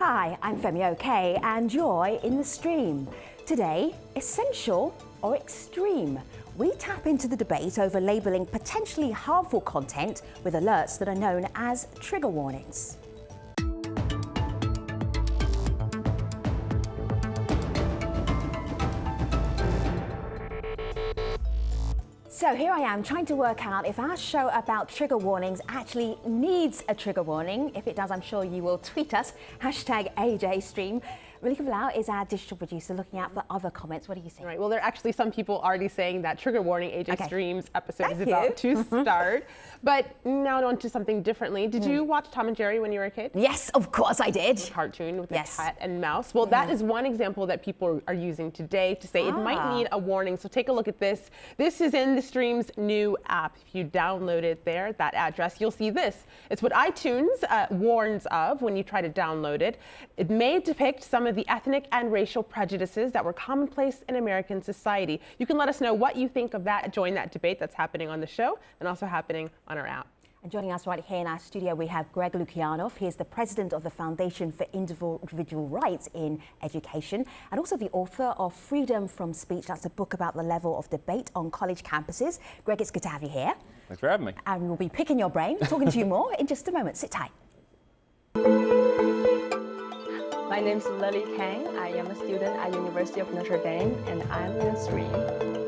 Hi, I'm Femi OK, and you're in the stream. Today, essential or extreme? We tap into the debate over labelling potentially harmful content with alerts that are known as trigger warnings. So here I am trying to work out if our show about trigger warnings actually needs a trigger warning. If it does, I'm sure you will tweet us, #AJStream. Malika is our digital producer looking out for other comments. What do you think? Right, well, there are actually some people already saying that trigger warning AJ Stream's episode is Thank about to start. But now on to something differently. Did you watch Tom and Jerry when you were a kid? Yes, of course I did. The cartoon with the cat and mouse. Well, that is one example that people are using today to say it might need a warning. So take a look at this. This is in the Stream's new app. If you download it there, that address, you'll see this. It's what iTunes warns of when you try to download it. It may depict some of the ethnic and racial prejudices that were commonplace in American society. You can let us know what you think of that. Join that debate that's happening on the show and also happening on our app. And joining us right here in our studio, we have Greg Lukianoff. He is the president of the Foundation for Individual Rights in Education and also the author of Freedom from Speech. That's a book about the level of debate on college campuses. Greg, it's good to have you here. Thanks for having me. And we'll be picking your brain, talking to you more in just a moment. Sit tight. My name is Lily Kang. I am a student at University of Notre Dame, and I'm in the stream.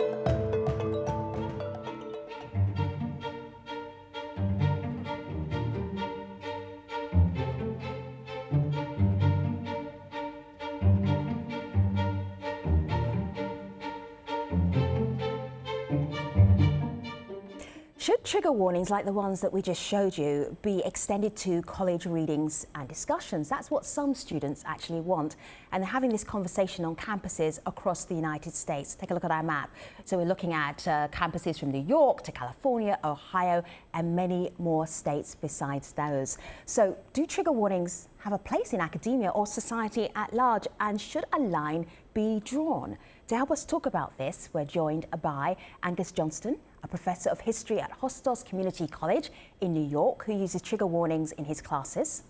Should trigger warnings like the ones that we just showed you be extended to college readings and discussions? That's what some students actually want. And they're having this conversation on campuses across the United States. Take a look at our map. So we're looking at campuses from New York to California, Ohio, and many more states besides those. So do trigger warnings have a place in academia or society at large? And should a line be drawn? To help us talk about this, we're joined by Angus Johnston, a professor of history at Hostos Community College in New York, who uses trigger warnings in his classes.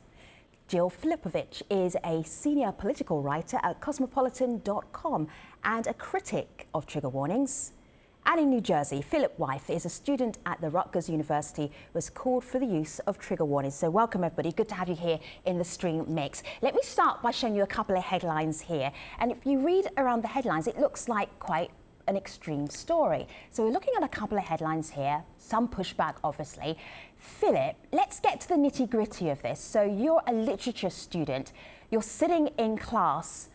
Jill Filipovich is a senior political writer at cosmopolitan.com and a critic of trigger warnings. And in New Jersey, Philip Wythe is a student at the Rutgers University who has called for the use of trigger warnings. So welcome everybody, good to have you here in the stream mix. Let me start by showing you a couple of headlines here. And if you read around the headlines, it looks like quite an extreme story. So we're looking at a couple of headlines here, some pushback obviously. Philip, let's get to the nitty-gritty of this. So you're a literature student, you're sitting in class,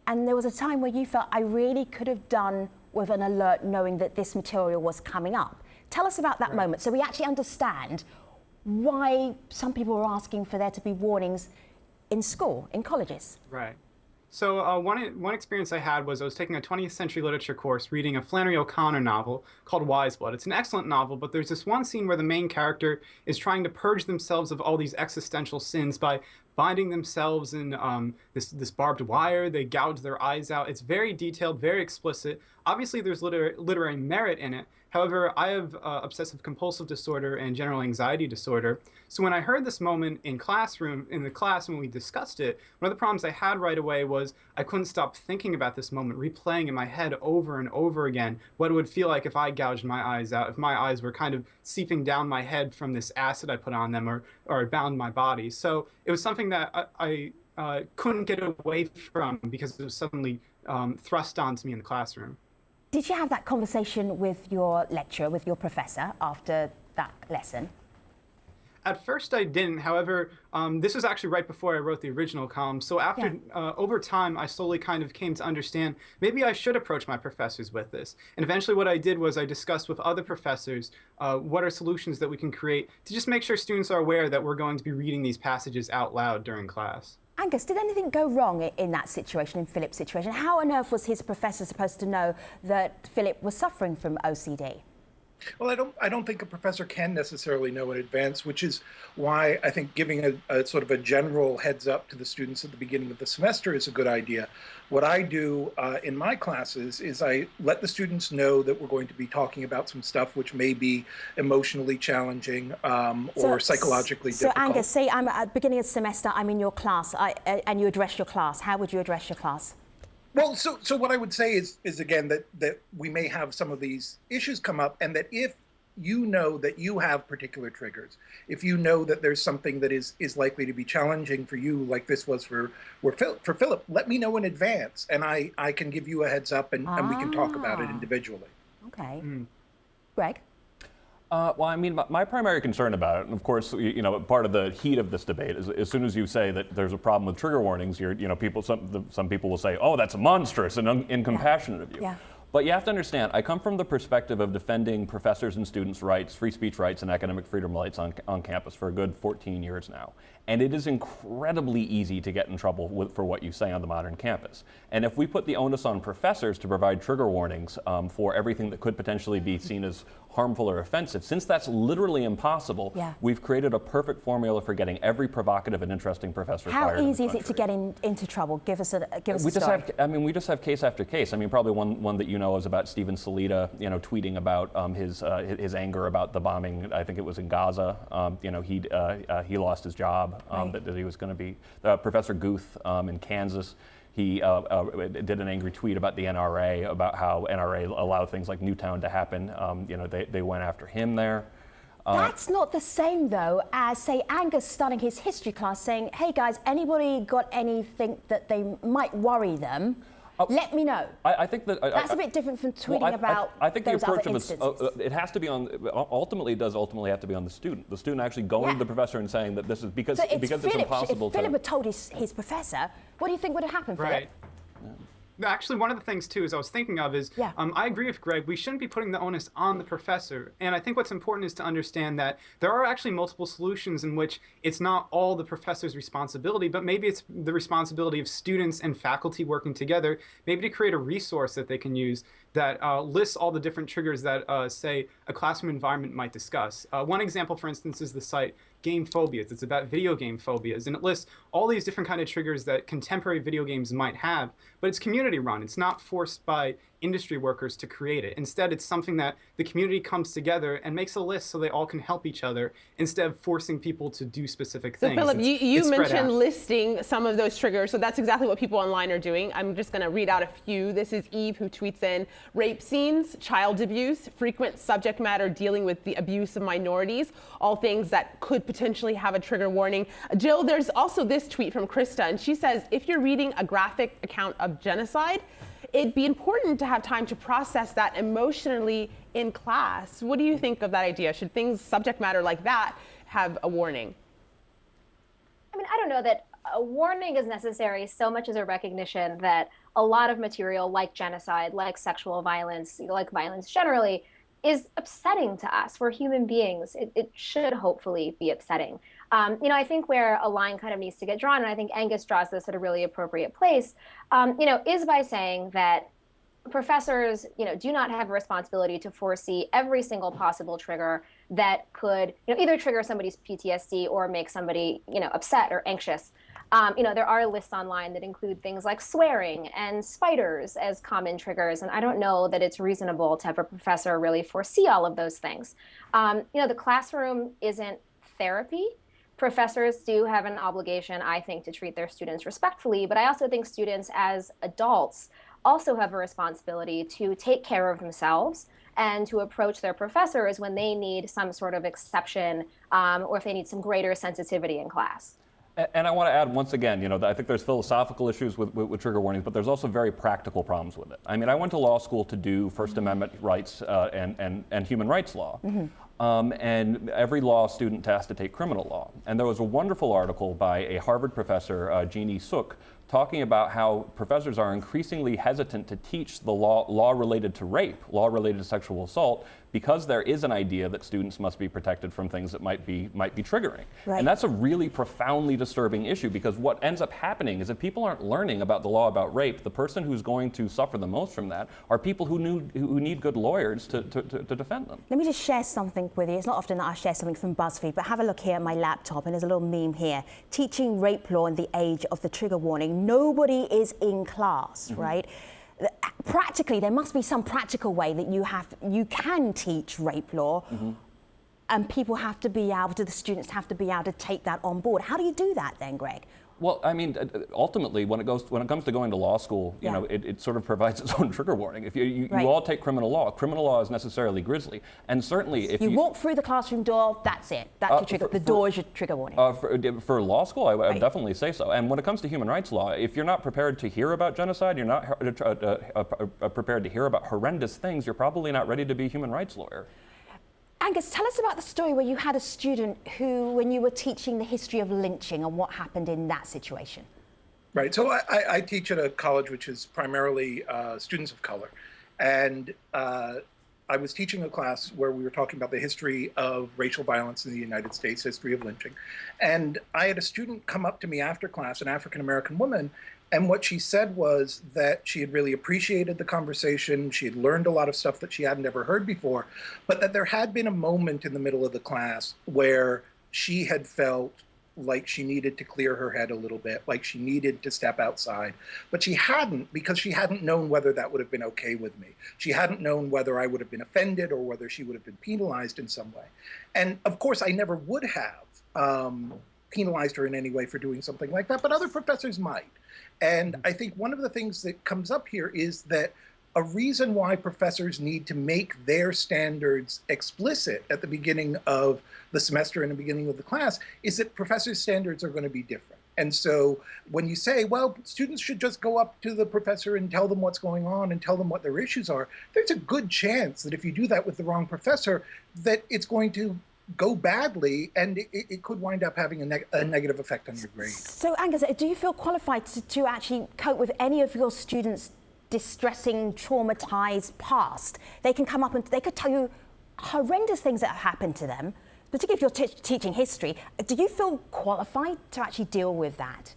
and there was a time where you felt I really could have done with an alert knowing that this material was coming up. Tell us about that moment so we actually understand why some people are asking for there to be warnings in school, in colleges. Right. So one experience I had was I was taking a 20th century literature course reading a Flannery O'Connor novel called Wise Blood. It's an excellent novel, but there's this one scene where the main character is trying to purge themselves of all these existential sins by binding themselves in this barbed wire. They gouge their eyes out. It's very detailed, very explicit. Obviously, there's literary merit in it. However, I have obsessive compulsive disorder and general anxiety disorder. So when I heard this moment in the class when we discussed it, one of the problems I had right away was I couldn't stop thinking about this moment, replaying in my head over and over again what it would feel like if I gouged my eyes out, if my eyes were kind of seeping down my head from this acid I put on them or bound my body. So it was something that I couldn't get away from because it was suddenly thrust onto me in the classroom. Did you have that conversation with your lecturer, with your professor after that lesson? At first I didn't. However, this was actually right before I wrote the original column. So after, over time, I slowly kind of came to understand maybe I should approach my professors with this. And eventually what I did was I discussed with other professors what are solutions that we can create to just make sure students are aware that we're going to be reading these passages out loud during class. Angus, did anything go wrong in that situation, in Philip's situation? How on earth was his professor supposed to know that Philip was suffering from OCD? Well, I don't think a professor can necessarily know in advance, which is why I think giving a sort of a general heads up to the students at the beginning of the semester is a good idea. What I do in my classes is I let the students know that we're going to be talking about some stuff which may be emotionally challenging or psychologically difficult. So Angus, say I'm at the beginning of the semester, I'm in your class, and you address your class. How would you address your class? Well, so what I would say is again that we may have some of these issues come up, and that if you know that you have particular triggers, if you know that there's something that is likely to be challenging for you, like this was for Philip, let me know in advance, and I can give you a heads up, and we can talk about it individually. Okay. Greg? Well, I mean, my primary concern about it, and of course, part of the heat of this debate is as soon as you say that there's a problem with trigger warnings, some people will say, "Oh, that's monstrous and incompassionate of you." Yeah. But you have to understand, I come from the perspective of defending professors' and students' rights, free speech rights, and academic freedom rights on campus for a good 14 years now. And it is incredibly easy to get in trouble for what you say on the modern campus. And if we put the onus on professors to provide trigger warnings for everything that could potentially be seen as harmful or offensive, since that's literally impossible, we've created a perfect formula for getting every provocative and interesting professor fired. How easy is it to get into trouble? Give us a story. We just have case after case. I mean, probably one that you know is about Stephen Salita, tweeting about his anger about the bombing. I think it was in Gaza. He lost his job. That he was going to be Professor Guth in Kansas. He did an angry tweet about the NRA, about how NRA allowed things like Newtown to happen. They went after him there. That's not the same, though, as, say, Angus starting his history class saying, "Hey, guys, anybody got anything that they might worry them? Let me know." I think that's a bit different from tweeting about I think those the approach other of it has to be on. Ultimately, it does ultimately have to be on the student. The student actually going to the professor and saying that this is because it's impossible. If Philip had told his professor, what do you think would have happened, Philip? Right. Actually, one of the things, too, is I was thinking of is, I agree with Greg, we shouldn't be putting the onus on the professor. And I think what's important is to understand that there are actually multiple solutions in which it's not all the professor's responsibility, but maybe it's the responsibility of students and faculty working together, maybe to create a resource that they can use that lists all the different triggers that, say, a classroom environment might discuss. One example, for instance, is the site Game Phobias. It's about video game phobias, and it lists all these different kind of triggers that contemporary video games might have, but it's community run. It's not forced by industry workers to create it. Instead, it's something that the community comes together and makes a list so they all can help each other instead of forcing people to do specific things. So Philip, you mentioned listing some of those triggers, so that's exactly what people online are doing. I'm just going to read out a few. This is Eve, who tweets in: rape scenes, child abuse, frequent subject matter dealing with the abuse of minorities, all things that could potentially have a trigger warning. Jill, there's also this tweet from Krista, and she says, if you're reading a graphic account of genocide, it'd be important to have time to process that emotionally in class. What do you think of that idea? Should subject matter like that, have a warning? I mean, I don't know that a warning is necessary so much as a recognition that a lot of material like genocide, like sexual violence, like violence generally, is upsetting to us. We're human beings. It should hopefully be upsetting. I think where a line kind of needs to get drawn, and I think Angus draws this at a really appropriate place, is by saying that professors, do not have a responsibility to foresee every single possible trigger that could, either trigger somebody's PTSD or make somebody, upset or anxious. There are lists online that include things like swearing and spiders as common triggers, and I don't know that it's reasonable to have a professor really foresee all of those things. The classroom isn't therapy. Professors do have an obligation, I think, to treat their students respectfully, but I also think students as adults also have a responsibility to take care of themselves and to approach their professors when they need some sort of exception or if they need some greater sensitivity in class. And I want to add once again, I think there's philosophical issues with trigger warnings, but there's also very practical problems with it. I mean, I went to law school to do First Amendment rights and human rights law. And every law student has to take criminal law. And there was a wonderful article by a Harvard professor, Jeannie Suk, talking about how professors are increasingly hesitant to teach the law related to rape, law related to sexual assault, because there is an idea that students must be protected from things that might be triggering. Right. And that's a really profoundly disturbing issue, because what ends up happening is if people aren't learning about the law about rape, the person who's going to suffer the most from that are people who need good lawyers to defend them. Let me just share something with you. It's not often that I share something from BuzzFeed, but have a look here at my laptop, and there's a little meme here. Teaching rape law in the age of the trigger warning. Nobody is in class, right? Practically, there must be some practical way that you can teach rape law, and people have to be able to, the students have to be able to take that on board. How do you do that then, Greg? Well, I mean, ultimately, when it comes to going to law school, you know, it sort of provides its own trigger warning. If you all take criminal law is necessarily grisly, and certainly if you walk through the classroom door, that's it. That's your trigger. The door is your trigger warning. For law school, I would definitely say so. And when it comes to human rights law, if you're not prepared to hear about genocide, you're not prepared to hear about horrendous things, you're probably not ready to be a human rights lawyer. Angus, tell us about the story where you had a student who, when you were teaching the history of lynching and what happened in that situation. Right. So I teach at a college which is primarily students of color. And I was teaching a class where we were talking about the history of racial violence in the United States, history of lynching. And I had a student come up to me after class, an African-American woman, and what she said was that she had really appreciated the conversation. She had learned a lot of stuff that she hadn't ever heard before, but that there had been a moment in the middle of the class where she had felt like she needed to clear her head a little bit, like she needed to step outside. But she hadn't, because she hadn't known whether that would have been okay with me. She hadn't known whether I would have been offended or whether she would have been penalized in some way. And of course, I never would have penalized her in any way for doing something like that, but other professors might. And I think one of the things that comes up here is that a reason why professors need to make their standards explicit at the beginning of the semester and the beginning of the class is that professors' standards are going to be different. And so when you say, well, students should just go up to the professor and tell them what's going on and tell them what their issues are, there's a good chance that if you do that with the wrong professor, that it's going to go badly, and it could wind up having a negative effect on your grade. So Angus, do you feel qualified to actually cope with any of your students' distressing, traumatized past? They can come up and they could tell you horrendous things that have happened to them, particularly if you're teaching history. Do you feel qualified to actually deal with that?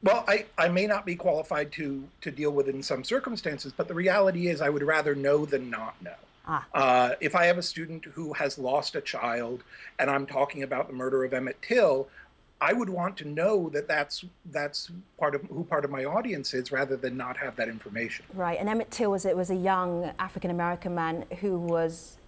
Well, I may not be qualified to deal with it in some circumstances, but the reality is I would rather know than not know. If I have a student who has lost a child and I'm talking about the murder of Emmett Till, I would want to know that that's part of my audience is, rather than not have that information. Right, and Emmett Till was a young African-American man who was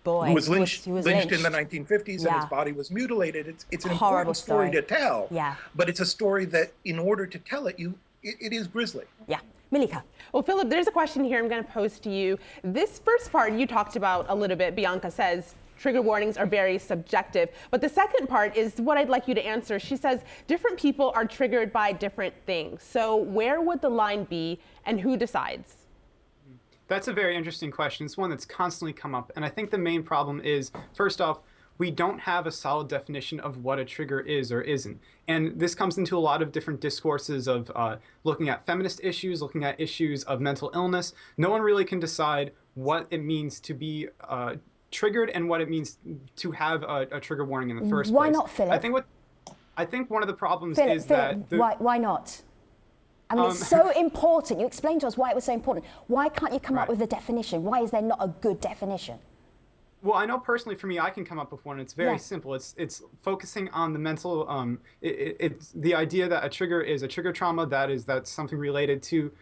lynched in the 1950s, and his body was mutilated. It's an important story to tell. Yeah. But it's a story that, in order to tell it, it is grisly. Yeah. Malika. Well, Philip, there's a question here I'm going to pose to you. This first part you talked about a little bit. Bianca says trigger warnings are very subjective. But the second part is what I'd like you to answer. She says different people are triggered by different things. So where would the line be, and who decides? That's a very interesting question. It's one that's constantly come up. And I think the main problem is, first off, we don't have a solid definition of what a trigger is or isn't. And this comes into a lot of different discourses of looking at feminist issues, looking at issues of mental illness. No one really can decide what it means to be triggered and what it means to have a trigger warning in the first place. Why not, Philip? I think one of the problems Philip, is that... Why not? I mean, it's so important. You explained to us why it was so important. Why can't you come up with a definition? Why is there not a good definition? Well, I know personally for me, I can come up with one. It's very simple. It's focusing on the mental, it's the idea that a trigger is a trigger trauma, that's something related to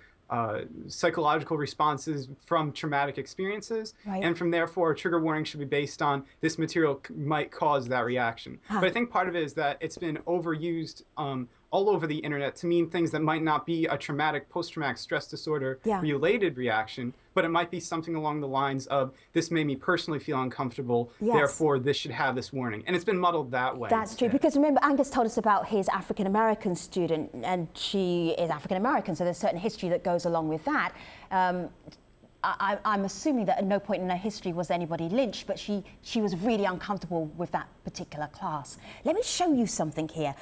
psychological responses from traumatic experiences. Right. And from therefore, a trigger warning should be based on this material might cause that reaction. But I think part of it is that it's been overused all over the internet to mean things that might not be a traumatic, post-traumatic stress disorder related reaction, but it might be something along the lines of, this made me personally feel uncomfortable, therefore this should have this warning. And it's been muddled that way. That's true, because remember, Angus told us about his African-American student, and she is African-American, so there's certain history that goes along with that. I'm assuming that at no point in her history was anybody lynched, but she was really uncomfortable with that particular class. Let me show you something here.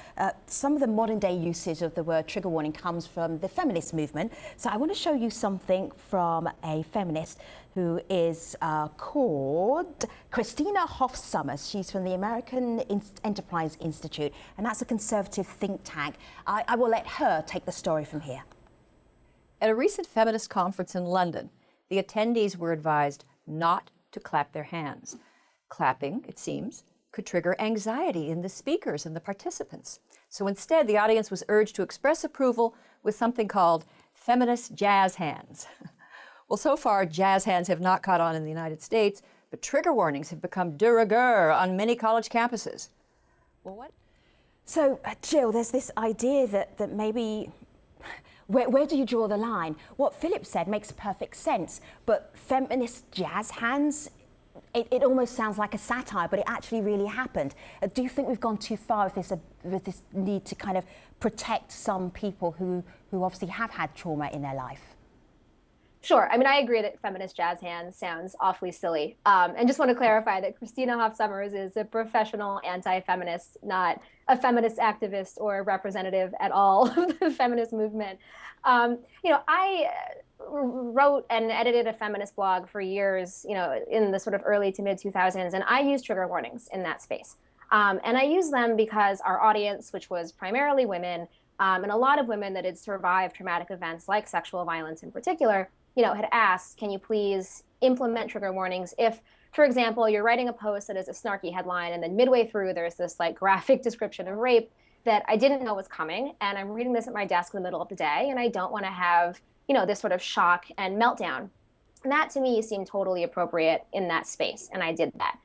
Some of the modern day usage of the word trigger warning comes from the feminist movement. So I want to show you something from a feminist who is called Christina Hoff Sommers. She's from the American Enterprise Institute, and that's a conservative think tank. I will let her take the story from here. At a recent feminist conference in London, the attendees were advised not to clap their hands. Clapping, it seems, could trigger anxiety in the speakers and the participants. So instead, the audience was urged to express approval with something called feminist jazz hands. Well, so far, jazz hands have not caught on in the United States, but trigger warnings have become de rigueur on many college campuses. Well, what? So, Jill, there's this idea that maybe, where do you draw the line? What Philip said makes perfect sense, but feminist jazz hands, it almost sounds like a satire, but it actually really happened. Do you think we've gone too far with this need to kind of protect some people who obviously have had trauma in their life? Sure. I mean, I agree that feminist jazz hands sounds awfully silly. And just want to clarify that Christina Hoff Sommers is a professional anti-feminist, not a feminist activist or a representative at all of the feminist movement. I wrote and edited a feminist blog for years, in the sort of early to mid 2000s, and I used trigger warnings in that space. And I used them because our audience, which was primarily women, and a lot of women that had survived traumatic events like sexual violence in particular, had asked, can you please implement trigger warnings if, for example, you're writing a post that is a snarky headline and then midway through there's this like graphic description of rape that I didn't know was coming, and I'm reading this at my desk in the middle of the day, and I don't want to have, this sort of shock and meltdown. And that to me seemed totally appropriate in that space, and I did that.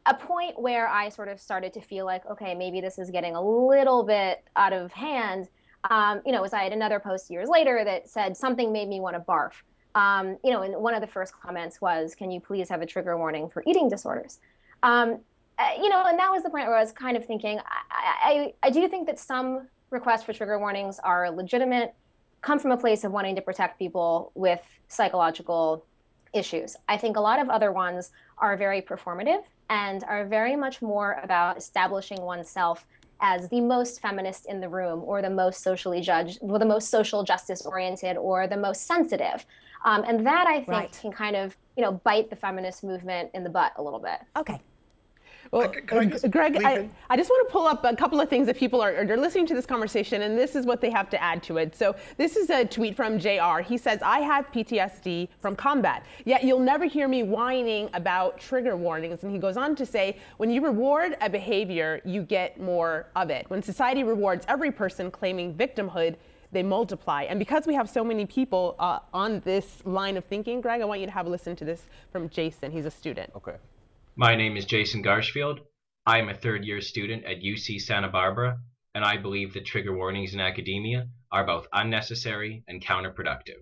A point where I sort of started to feel like, okay, maybe this is getting a little bit out of hand, was I had another post years later that said something made me want to barf. And one of the first comments was, can you please have a trigger warning for eating disorders? And that was the point where I was kind of thinking, I do think that some requests for trigger warnings are legitimate, come from a place of wanting to protect people with psychological issues. I think a lot of other ones are very performative and are very much more about establishing oneself as the most feminist in the room, or the most socially judged, or the most social justice oriented, or the most sensitive. And that I think can kind of, bite the feminist movement in the butt a little bit. Okay. Well, Greg, I just want to pull up a couple of things that people are listening to this conversation, and this is what they have to add to it. So this is a tweet from JR. He says, I have PTSD from combat, yet you'll never hear me whining about trigger warnings. And he goes on to say, when you reward a behavior, you get more of it. When society rewards every person claiming victimhood, they multiply. And because we have so many people on this line of thinking, Greg, I want you to have a listen to this from Jason. He's a student. Okay. My name is Jason Garshfield. I am a third-year student at UC Santa Barbara, and I believe that trigger warnings in academia are both unnecessary and counterproductive.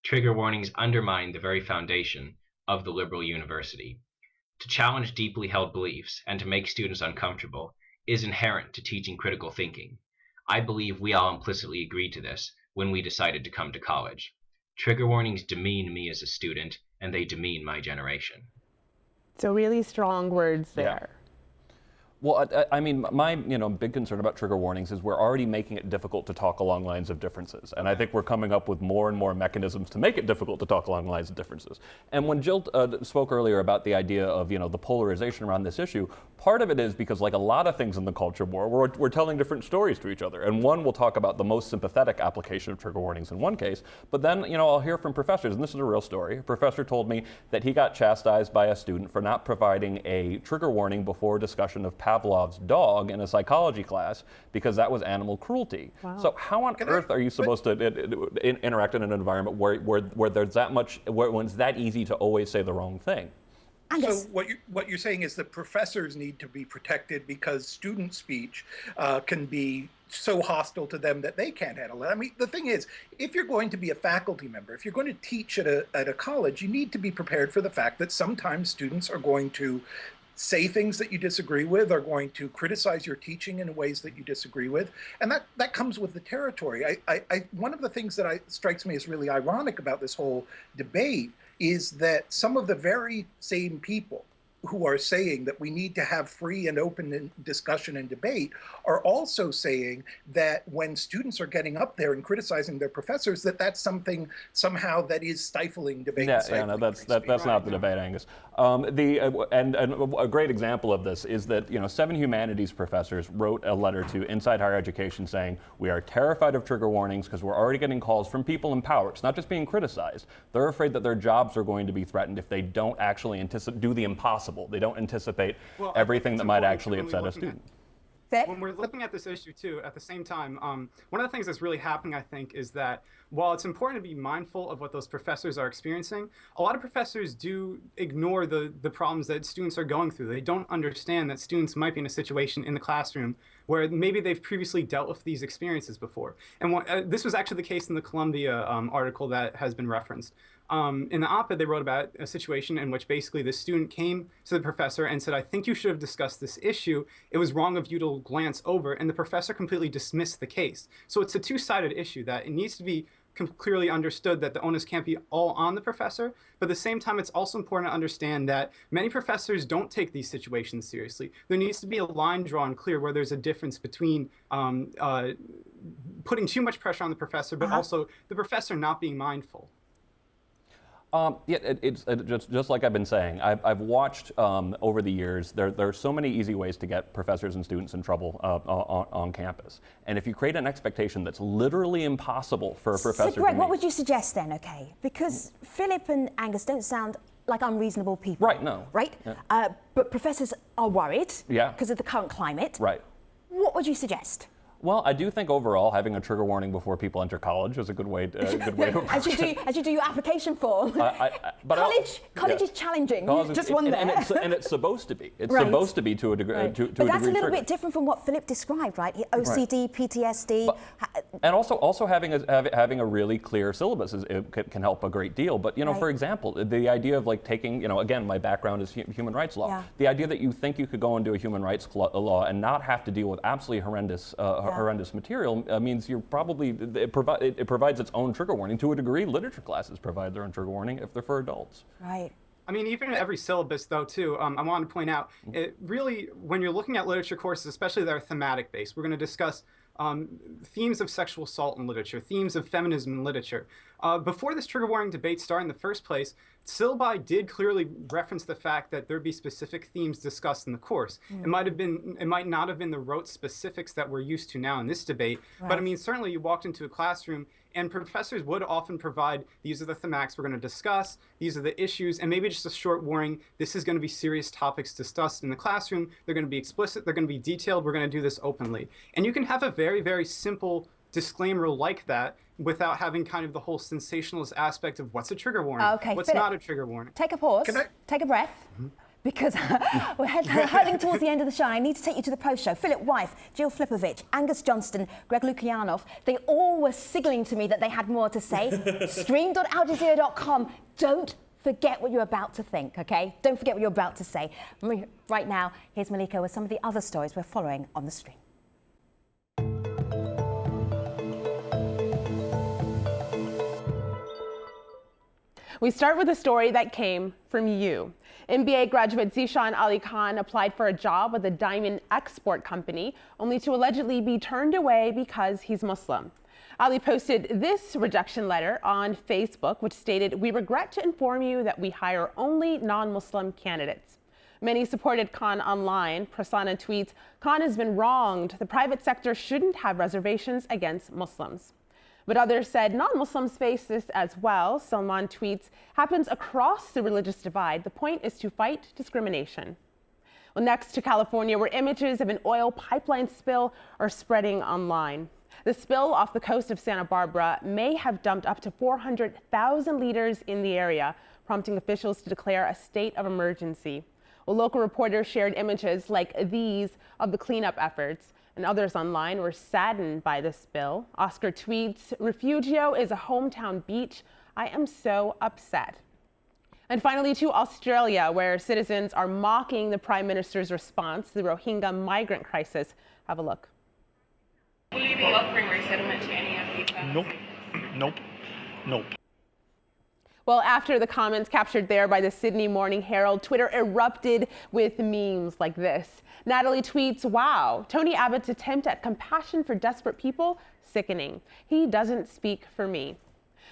Trigger warnings undermine the very foundation of the liberal university. To challenge deeply held beliefs and to make students uncomfortable is inherent to teaching critical thinking. I believe we all implicitly agreed to this when we decided to come to college. Trigger warnings demean me as a student, and they demean my generation. So really strong words there. Yeah. Well, I mean, my big concern about trigger warnings is we're already making it difficult to talk along lines of differences. And I think we're coming up with more and more mechanisms to make it difficult to talk along lines of differences. And when Jill spoke earlier about the idea of, the polarization around this issue, part of it is because, like a lot of things in the culture war, we're telling different stories to each other. And one will talk about the most sympathetic application of trigger warnings in one case, but then, I'll hear from professors, and this is a real story. A professor told me that he got chastised by a student for not providing a trigger warning before a discussion of Pavlov's dog in a psychology class because that was animal cruelty. Wow. So how on earth are you supposed to interact in an environment where there's that much, when it's that easy to always say the wrong thing? So what you're saying is that professors need to be protected because student speech can be so hostile to them that they can't handle it. I mean, the thing is, if you're going to be a faculty member, if you're going to teach at a college, you need to be prepared for the fact that sometimes students are going to say things that you disagree with, are going to criticize your teaching in ways that you disagree with. And that comes with the territory. One of the things that strikes me as really ironic about this whole debate is that some of the very same people who are saying that we need to have free and open discussion and debate are also saying that when students are getting up there and criticizing their professors, that's something somehow that is stifling debate. No, that's not the debate, Angus. And a great example of this is that 7 humanities professors wrote a letter to Inside Higher Education saying, we are terrified of trigger warnings because we're already getting calls from people in power. It's not just being criticized. They're afraid that their jobs are going to be threatened if they don't actually do the impossible. They don't anticipate everything that might actually upset a student. When we're looking at this issue too, at the same time, one of the things that's really happening, I think, is that while it's important to be mindful of what those professors are experiencing, a lot of professors do ignore the problems that students are going through. They don't understand that students might be in a situation in the classroom where maybe they've previously dealt with these experiences before. And this was actually the case in the Columbia article that has been referenced. In the op-ed, they wrote about a situation in which basically the student came to the professor and said, I think you should have discussed this issue. It was wrong of you to glance over, and the professor completely dismissed the case. So it's a two-sided issue that it needs to be clearly understood that the onus can't be all on the professor, but at the same time, it's also important to understand that many professors don't take these situations seriously. There needs to be a line drawn clear where there's a difference between putting too much pressure on the professor, but also the professor not being mindful. It's just like I've been saying. I've watched over the years, there are so many easy ways to get professors and students in trouble on campus. And if you create an expectation that's literally impossible for a professor so Greg, to what meet, would you suggest then, okay? Because Philip and Angus don't sound like unreasonable people. Right, no. Right? Yeah. But professors are worried because of the current climate. Right. What would you suggest? Well, I do think overall having a trigger warning before people enter college is a good way to approach it. As you do your application form. College is challenging. Just one there. And it's supposed to be. It's supposed to be to a degree. But that's a little bit different from what Philip described, right? OCD, PTSD. And also having a really clear syllabus can help a great deal. But for example, the idea of like taking, again, my background is human rights law. Yeah. The idea that you think you could go and do a human rights law and not have to deal with absolutely horrendous material means you're probably it provides its own trigger warning. To a degree, literature classes provide their own trigger warning if they're for adults. Right. I mean, even in every syllabus, though, too, I want to point out, it really, when you're looking at literature courses, especially that are thematic based, we're going to discuss themes of sexual assault in literature, themes of feminism in literature. Before this trigger warning debate started in the first place, syllabi did clearly reference the fact that there'd be specific themes discussed in the course. It might not have been the rote specifics that we're used to now in this debate, but I mean, certainly you walked into a classroom and professors would often provide, these are the thematics we're going to discuss, these are the issues, and maybe just a short warning, this is going to be serious topics discussed in the classroom, they're going to be explicit, they're going to be detailed, we're going to do this openly. And you can have a very, very simple disclaimer like that without having kind of the whole sensationalist aspect of what's a trigger warning, what's Philip, not a trigger warning. Take a pause, take a breath. Because we're heading towards the end of the show. I need to take you to the Postshow. Philip Wife, Jill Flipovich, Angus Johnston, Greg Lukianoff, they all were signaling to me that they had more to say. Stream.aljazeera.com. Don't forget what you're about to think, okay? Don't forget what you're about to say. Right now, here's Malika with some of the other stories we're following on the stream. We start with a story that came from you. MBA graduate Zishan Ali Khan applied for a job with a diamond export company, only to allegedly be turned away because he's Muslim. Ali posted this rejection letter on Facebook, which stated, "We regret to inform you that we hire only non-Muslim candidates." Many supported Khan online. Prasanna tweets, "Khan has been wronged. The private sector shouldn't have reservations against Muslims." But others said non-Muslims face this as well. Salman tweets, "Happens across the religious divide. The point is to fight discrimination." Well, next to California, where images of an oil pipeline spill are spreading online. The spill off the coast of Santa Barbara may have dumped up to 400,000 liters in the area, prompting officials to declare a state of emergency. Well, local reporters shared images like these of the cleanup efforts, and others online were saddened by the spill. Oscar tweets, "Refugio is a hometown beach. I am so upset." And finally, to Australia, where citizens are mocking the Prime Minister's response to the Rohingya migrant crisis. Have a look. Will you be offering resettlement to any of these families? Nope. Nope. Well, after the comments captured there by the Sydney Morning Herald, Twitter erupted with memes like this. Natalie tweets, "Wow, Tony Abbott's attempt at compassion for desperate people, sickening. He doesn't speak for me."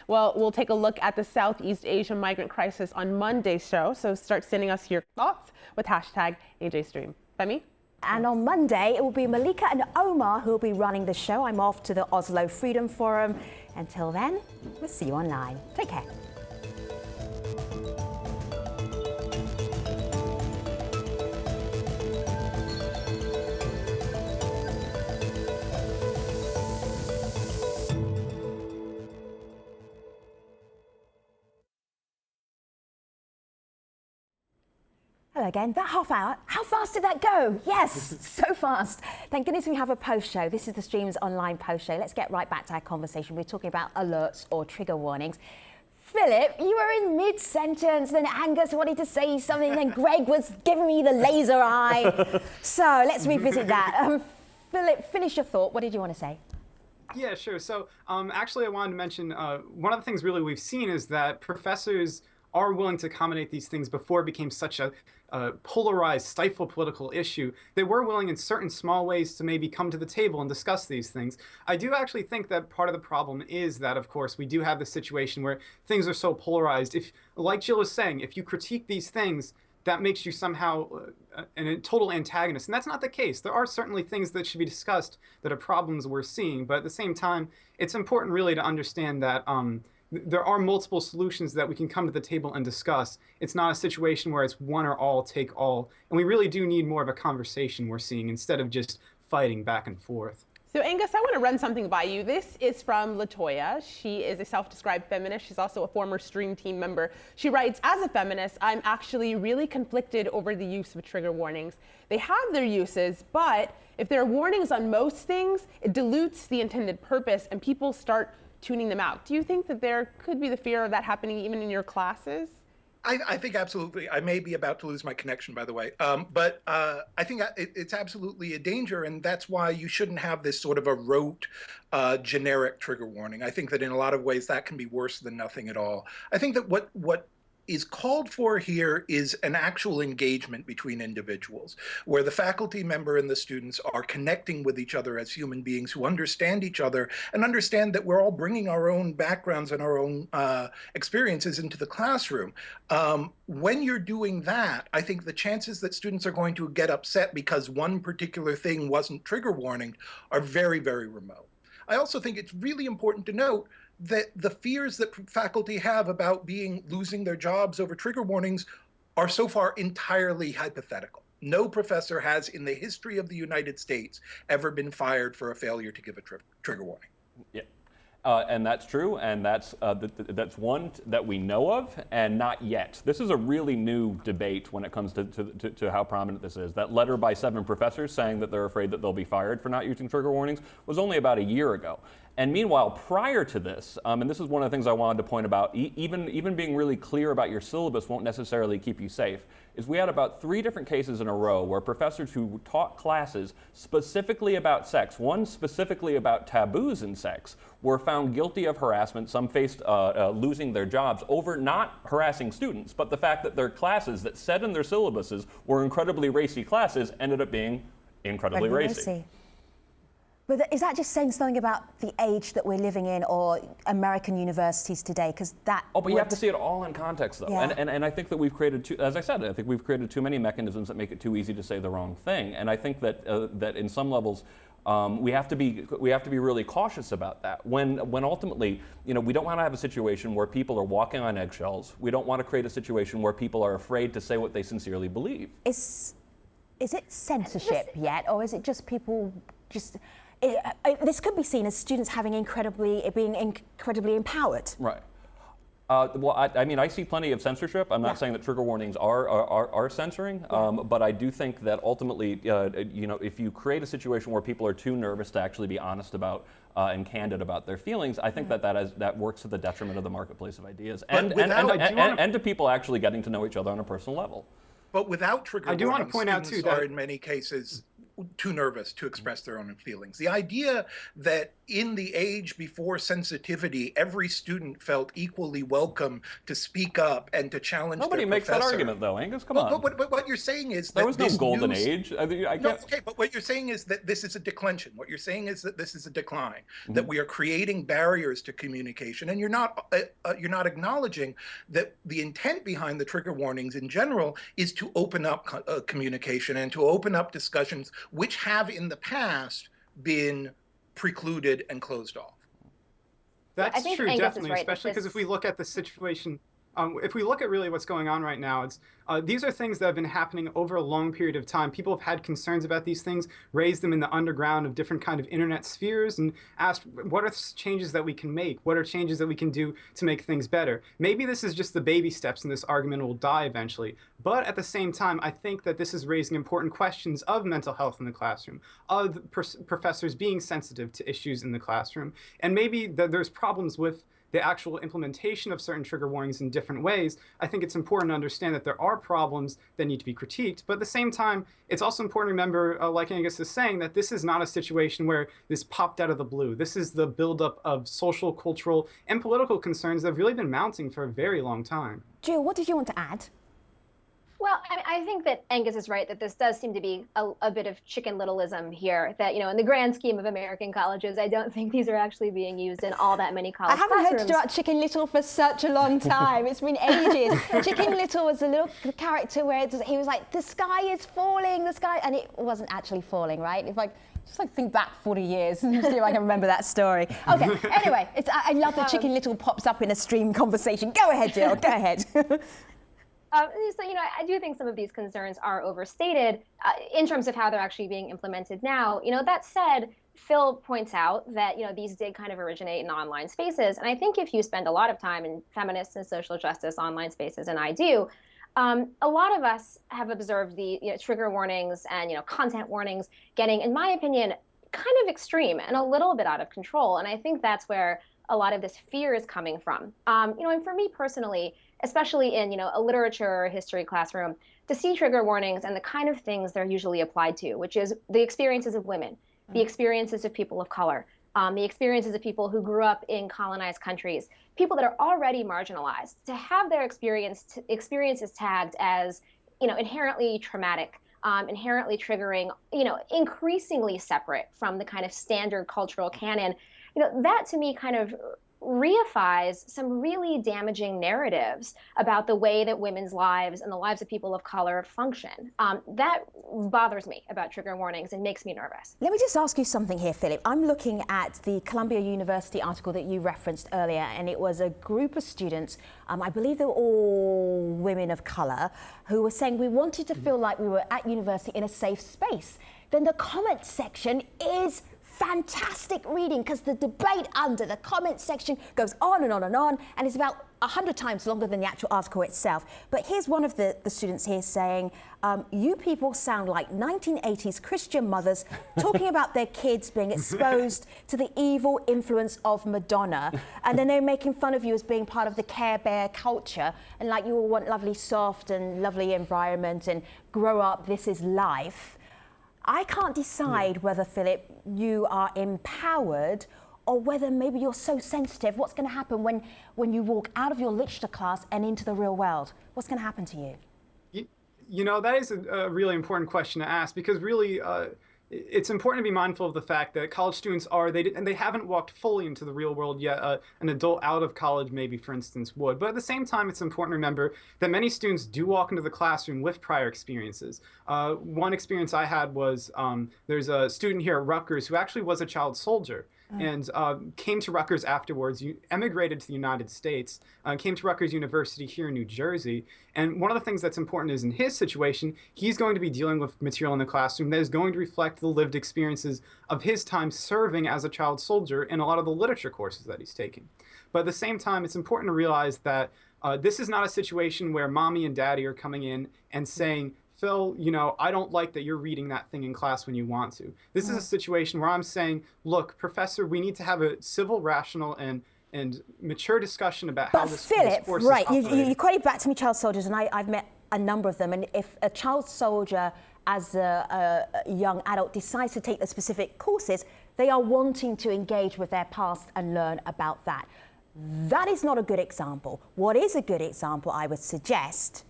Well, we'll take a look at the Southeast Asia migrant crisis on Monday's show, so start sending us your thoughts with hashtag AJStream. Femi? And on Monday, it will be Malika and Omar who will be running the show. I'm off to the Oslo Freedom Forum. Until then, we'll see you online. Take care. Hello again. That half hour, how fast did that go? Yes, so fast. Thank goodness we have a post show. This is the Stream's online post show. Let's get right back to our conversation. We're talking about alerts or trigger warnings. Philip, you were in mid-sentence, then Angus wanted to say something, then Greg was giving me the laser eye. So let's revisit that. Philip, finish your thought. What did you want to say? Yeah, sure. So actually, I wanted to mention one of the things really we've seen is that professors are willing to accommodate these things before it became such a polarized, stifled political issue. They were willing in certain small ways to maybe come to the table and discuss these things. I do actually think that part of the problem is that, of course, we do have this situation where things are so polarized. If, like Jill was saying, if you critique these things, that makes you somehow a total antagonist. And that's not the case. There are certainly things that should be discussed that are problems we're seeing. But at the same time, it's important really to understand that there are multiple solutions that we can come to the table and discuss. It's not a situation where it's one or all take all. And we really do need more of a conversation we're seeing instead of just fighting back and forth. So Angus, I want to run something by you. This is from Latoya. She is a self-described feminist. She's also a former Stream team member. She writes, "As a feminist, I'm actually really conflicted over the use of trigger warnings. They have their uses, but if there are warnings on most things, it dilutes the intended purpose and people start tuning them out." Do you think that there could be the fear of that happening even in your classes? I think absolutely. I may be about to lose my connection, by the way. But I think it's absolutely a danger, and that's why you shouldn't have this sort of a rote, generic trigger warning. I think that in a lot of ways that can be worse than nothing at all. I think that what is called for here is an actual engagement between individuals, where the faculty member and the students are connecting with each other as human beings who understand each other and understand that we're all bringing our own backgrounds and our own experiences into the classroom. When you're doing that, I think the chances that students are going to get upset because one particular thing wasn't trigger warned are very, very remote. I also think it's really important to note that the fears that faculty have about losing their jobs over trigger warnings are so far entirely hypothetical. No professor has in the history of the United States ever been fired for a failure to give a trigger warning. Yeah. And that's true, and that's one that we know of, and not yet. This is a really new debate when it comes to how prominent this is. That letter by 7 professors saying that they're afraid that they'll be fired for not using trigger warnings was only about a year ago. And meanwhile, prior to this, and this is one of the things I wanted to point about, even being really clear about your syllabus won't necessarily keep you safe, is we had about 3 different cases in a row where professors who taught classes specifically about sex, one specifically about taboos in sex, were found guilty of harassment. Some faced losing their jobs over not harassing students, but the fact that their classes that said in their syllabuses were incredibly racy classes ended up being incredibly racy. But is that just saying something about the age that we're living in or American universities today? Because that. Oh, but you have to see it all in context, though. Yeah. And I think that we've created, as I said, I think we've created too many mechanisms that make it too easy to say the wrong thing. And I think that that in some levels, we have to be really cautious about that. When ultimately, we don't want to have a situation where people are walking on eggshells. We don't want to create a situation where people are afraid to say what they sincerely believe. Is it censorship yet, or is it just people just? This could be seen as students being incredibly empowered. Right. Well, I mean, I see plenty of censorship. I'm not saying that trigger warnings are censoring, but I do think that ultimately, you know, if you create a situation where people are too nervous to actually be honest about and candid about their feelings, I think that works to the detriment of the marketplace of ideas and to people actually getting to know each other on a personal level. But without trigger warnings, I do want to point out too that are in many cases too nervous to express their own feelings. The idea that in the age before sensitivity, every student felt equally welcome to speak up and to challenge Nobody their makes professor. that argument, though, Angus. Come on. But what you're saying is that there was no this golden age. Okay, but what you're saying is that this is a declension. What you're saying is that this is a decline. That we are creating barriers to communication, and you're not acknowledging that the intent behind the trigger warnings in general is to open up communication and to open up discussions which have in the past been precluded and closed off. That's true, Angus definitely, is right, especially because if we look at the situation, if we look at really what's going on right now, it's these are things that have been happening over a long period of time. People have had concerns about these things, raised them in the underground of different kind of internet spheres, and asked, what are changes that we can make? What are changes that we can do to make things better? Maybe this is just the baby steps and this argument will die eventually. But at the same time, I think that this is raising important questions of mental health in the classroom, of professors being sensitive to issues in the classroom, and maybe that there's problems with the actual implementation of certain trigger warnings in different ways. I think it's important to understand that there are problems that need to be critiqued, but at the same time, it's also important to remember, like Angus is saying, that this is not a situation where this popped out of the blue. This is the buildup of social, cultural, and political concerns that have really been mounting for a very long time. Jill, what did you want to add? Well, I think that Angus is right that this does seem to be a bit of chicken littleism here, that, you know, in the grand scheme of American colleges, I don't think these are actually being used in all that many college classrooms. I haven't heard about Chicken Little for such a long time. It's been ages. Chicken Little was a little character where he was like, the sky is falling, the sky, and it wasn't actually falling, right? If I just think back 40 years and see if I can remember that story. Okay, anyway, I love that Chicken Little pops up in a stream conversation. Go ahead, Jill, go ahead. So, you know, I do think some of these concerns are overstated in terms of how they're actually being implemented now. You know, that said, Phil points out that, you know, these did kind of originate in online spaces. And I think if you spend a lot of time in feminist and social justice online spaces, and I do, a lot of us have observed the trigger warnings and, content warnings getting, in my opinion, kind of extreme and a little bit out of control. And I think that's where a lot of this fear is coming from. And for me personally, especially in, a literature or history classroom, to see trigger warnings and the kind of things they're usually applied to, which is the experiences of women, the experiences of people of color, the experiences of people who grew up in colonized countries, people that are already marginalized, to have their experiences tagged as, inherently traumatic, inherently triggering, increasingly separate from the kind of standard cultural canon, that to me kind of reifies some really damaging narratives about the way that women's lives and the lives of people of color function. That bothers me about trigger warnings and makes me nervous. Let me just ask you something here, Philip. I'm looking at the Columbia University article that you referenced earlier, and it was a group of students, I believe they were all women of color, who were saying we wanted to feel like we were at university in a safe space. Then the comment section is fantastic reading, because the debate under the comment section goes on and on and on, and it's about 100 times longer than the actual article itself. But here's one of the students here saying, you people sound like 1980s Christian mothers talking about their kids being exposed to the evil influence of Madonna, and then they're making fun of you as being part of the Care Bear culture, and like you all want lovely soft and lovely environment and grow up, this is life. I can't decide whether, Philip, you are empowered or whether maybe you're so sensitive. What's going to happen when you walk out of your literature class and into the real world? What's going to happen to you? That is a really important question to ask, because really it's important to be mindful of the fact that college students they haven't walked fully into the real world yet. An adult out of college maybe, for instance, would. But at the same time, it's important to remember that many students do walk into the classroom with prior experiences. One experience I had was there's a student here at Rutgers who actually was a child soldier. And came to Rutgers afterwards, emigrated to the United States, came to Rutgers University here in New Jersey. And one of the things that's important is in his situation, he's going to be dealing with material in the classroom that is going to reflect the lived experiences of his time serving as a child soldier in a lot of the literature courses that he's taking. But at the same time, it's important to realize that this is not a situation where mommy and daddy are coming in and saying, Phil, you know, I don't like that you're reading that thing in class when you want to. This is a situation where I'm saying, look, professor, we need to have a civil, rational, and mature discussion about how this course right, is operating. you quoted back to me child soldiers, and I've met a number of them, and if a child soldier as a young adult decides to take the specific courses, they are wanting to engage with their past and learn about that. That is not a good example. What is a good example, I would suggest,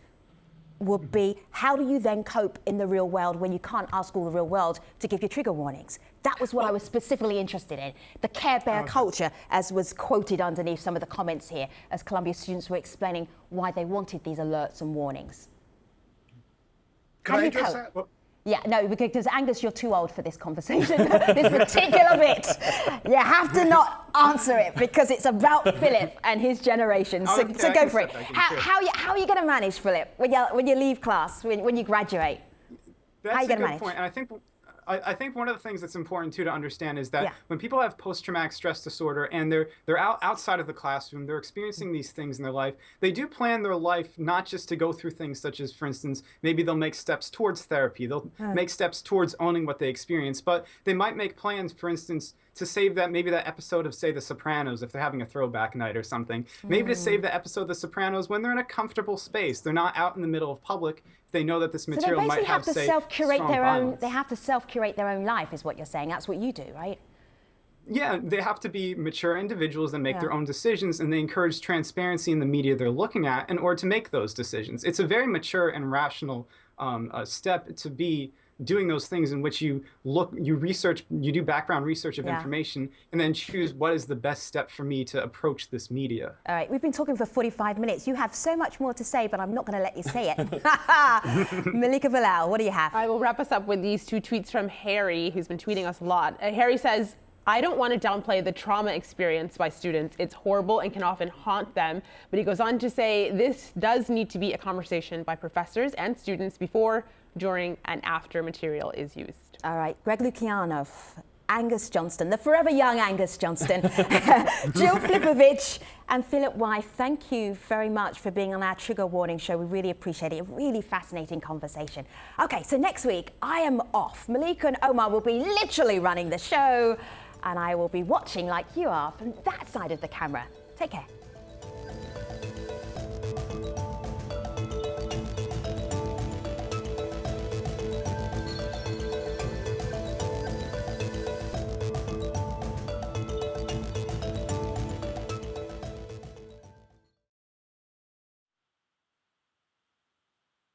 would be how do you then cope in the real world when you can't ask all the real world to give you trigger warnings? That was what I was specifically interested in. The Care Bear culture, as was quoted underneath some of the comments here, as Columbia students were explaining why they wanted these alerts and warnings. Can I address that? Yeah, no, because Angus, you're too old for this conversation, this particular bit. You have to not answer it because it's about Philip and his generation. So go for it. How are you going to manage, Philip, when you leave class, when you graduate? That's how are you a going to good manage? point. And I think one of the things that's important too to understand is that when people have post-traumatic stress disorder and they're outside of the classroom, they're experiencing these things in their life, they do plan their life not just to go through things such as, for instance, maybe they'll make steps towards therapy, they'll make steps towards owning what they experience, but they might make plans, for instance, to save that, maybe that episode of, say, The Sopranos, if they're having a throwback night or something. Maybe to save the episode of The Sopranos when they're in a comfortable space. They're not out in the middle of public. They know that this material might have, say, self-curate their violence. own. They have to self-curate their own life, is what you're saying. That's what you do, right? Yeah, they have to be mature individuals that make their own decisions, and they encourage transparency in the media they're looking at in order to make those decisions. It's a very mature and rational step to be doing those things in which you research, you do background research of information, and then choose what is the best step for me to approach this media. All right, we've been talking for 45 minutes. You have so much more to say, but I'm not going to let you say it. Malika Bilal, what do you have? I will wrap us up with these two tweets from Harry, who's been tweeting us a lot. Harry says, I don't want to downplay the trauma experienced by students. It's horrible and can often haunt them. But he goes on to say, this does need to be a conversation by professors and students before, during, and after material is used. All right, Greg Lukianov, Angus Johnston, the forever young Angus Johnston, Jill Flipovich, and Philip Wythe, thank you very much for being on our Trigger Warning show. We really appreciate it. A really fascinating conversation. Okay, so next week, I am off. Malika and Omar will be literally running the show, and I will be watching like you are from that side of the camera. Take care.